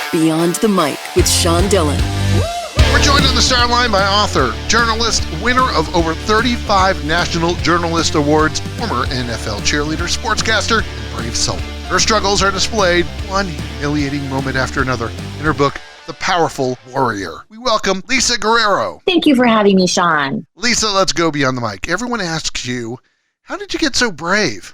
Beyond the Mic with Sean Dillon. We're joined on the Starline by author, journalist, winner of over 35 National Journalist Awards, former NFL cheerleader, sportscaster, and brave soul. Her struggles are displayed one humiliating moment after another in her book, The Powerful Warrior. We welcome Lisa Guerrero. Thank you for having me, Sean. Lisa, let's go beyond the mic. Everyone asks you, how did you get so brave?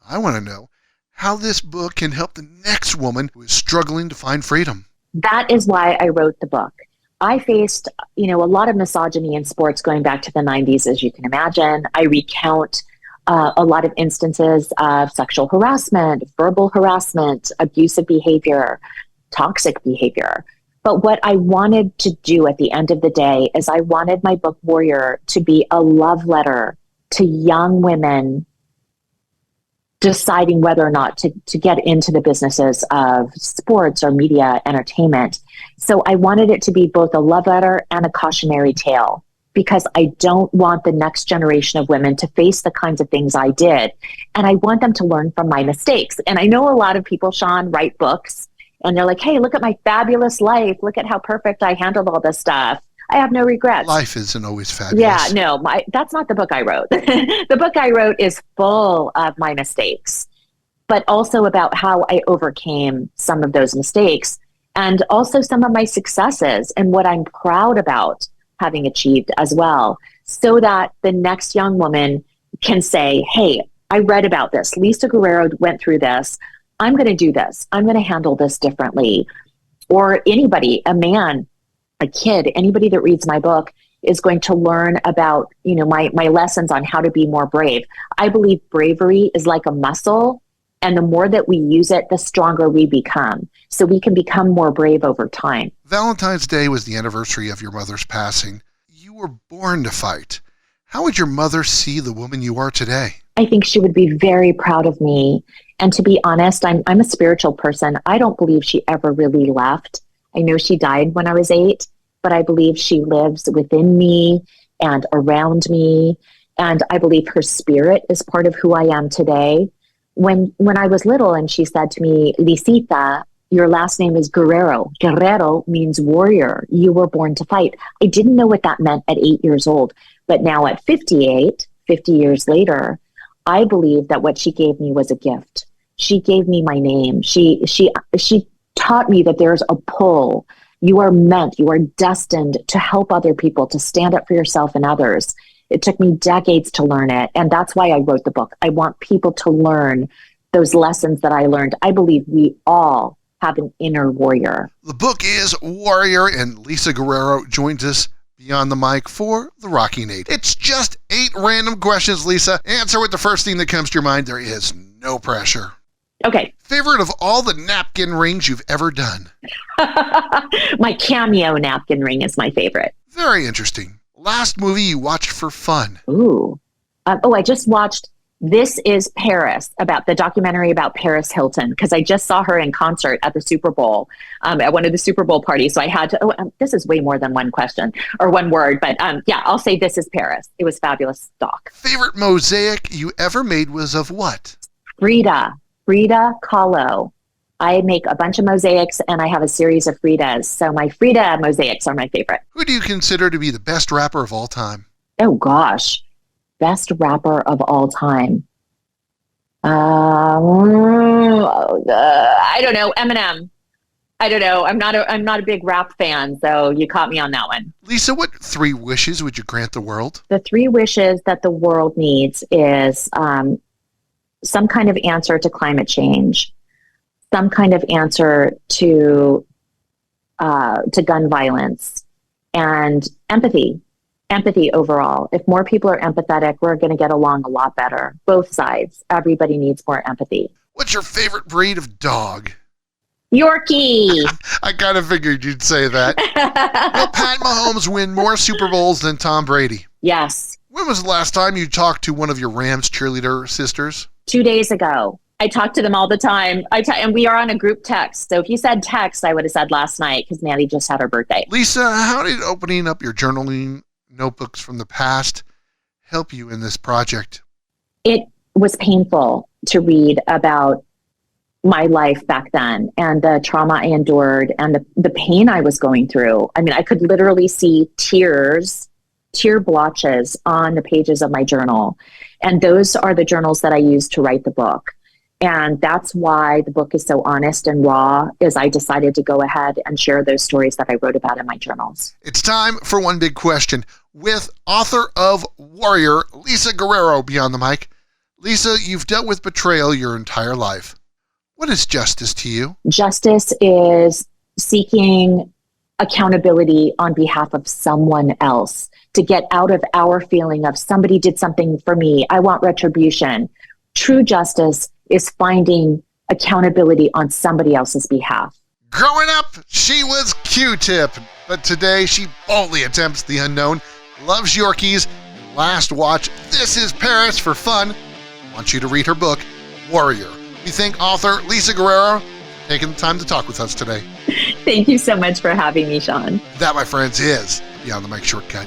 I want to know how this book can help the next woman who is struggling to find freedom. That is why I wrote the book. I faced, a lot of misogyny in sports going back to the 90s, as you can imagine. I recount a lot of instances of sexual harassment, verbal harassment, abusive behavior, toxic behavior. But what I wanted to do at the end of the day is I wanted my book Warrior to be a love letter to young women deciding whether or not to get into the businesses of sports or media entertainment. So I wanted it to be both a love letter and a cautionary tale, because I don't want the next generation of women to face the kinds of things I did. And I want them to learn from my mistakes. And I know a lot of people, Sean, write books and they're like, hey, look at my fabulous life. Look at how perfect I handled all this stuff. I have no regrets. Life isn't always fabulous. Yeah, no, that's not the book I wrote. The book I wrote is full of my mistakes, but also about how I overcame some of those mistakes and also some of my successes and what I'm proud about having achieved as well, so that the next young woman can say, hey, I read about this. Lisa Guerrero went through this. I'm going to do this. I'm going to handle this differently. Or anybody, a man, a kid, anybody that reads my book is going to learn about, my lessons on how to be more brave. I believe bravery is like a muscle, and the more that we use it, the stronger we become. So we can become more brave over time. Valentine's Day was the anniversary of your mother's passing. You were born to fight. How would your mother see the woman you are today? I think she would be very proud of me. And to be honest, I'm a spiritual person. I don't believe she ever really left. I know she died when I was 8, but I believe she lives within me and around me. And I believe her spirit is part of who I am today. When I was little and she said to me, Lisita, your last name is Guerrero. Guerrero means warrior. You were born to fight. I didn't know what that meant at 8 years old. But now at 58, 50 years later, I believe that what she gave me was a gift. She gave me my name. She taught me that there's a pull. You are meant, you are destined to help other people, to stand up for yourself and others. It took me decades to learn it. And that's why I wrote the book. I want people to learn those lessons that I learned. I believe we all have an inner warrior. The book is Warrior, and Lisa Guerrero joins us beyond the mic for the Rockin 8. It's just 8 random questions, Lisa. Answer with the first thing that comes to your mind. There is no pressure. Okay. Favorite of all the napkin rings you've ever done? My cameo napkin ring is my favorite. Very interesting. Last movie you watched for fun? Ooh. I just watched This Is Paris, about the documentary about Paris Hilton, because I just saw her in concert at the Super Bowl, at one of the Super Bowl parties. So I had to, this is way more than one question or one word, but I'll say This Is Paris. It was fabulous doc. Favorite mosaic you ever made was of what? Frida Kahlo. I make a bunch of mosaics and I have a series of Fridas. So my Frida mosaics are my favorite. Who do you consider to be the best rapper of all time? Oh gosh. Best rapper of all time. I don't know. Eminem. I don't know. I'm not a big rap fan, so you caught me on that one. Lisa, what 3 wishes would you grant the world? The 3 wishes that the world needs is some kind of answer to climate change, some kind of answer to gun violence, and empathy overall. If more people are empathetic, we're going to get along a lot better. Both sides. Everybody needs more empathy. What's your favorite breed of dog? Yorkie. I kind of figured you'd say that. Will Pat Mahomes win more Super Bowls than Tom Brady? Yes. When was the last time you talked to one of your Rams cheerleader sisters? 2 days ago. I talk to them all the time. And we are on a group text. So if you said text, I would have said last night because Maddie just had her birthday. Lisa, how did opening up your journaling notebooks from the past help you in this project? It was painful to read about my life back then and the trauma I endured and the pain I was going through. I mean, I could literally see tear blotches on the pages of my journal. And those are the journals that I used to write the book. And that's why the book is so honest and raw, is I decided to go ahead and share those stories that I wrote about in my journals. It's time for one big question with author of Warrior, Lisa Guerrero, beyond the mic. Lisa, you've dealt with betrayal your entire life. What is justice to you? Justice is seeking accountability on behalf of someone else to get out of our feeling of somebody did something for me. I want retribution. True justice is finding accountability on somebody else's behalf. Growing up, she was Q-Tip, but today she boldly attempts the unknown, loves Yorkies, and last watch This Is Paris for fun. I want you to read her book, Warrior. We thank author Lisa Guerrero for taking the time to talk with us today. Thank you so much for having me, Sean. That, my friends, is Beyond the Mic Shortcut.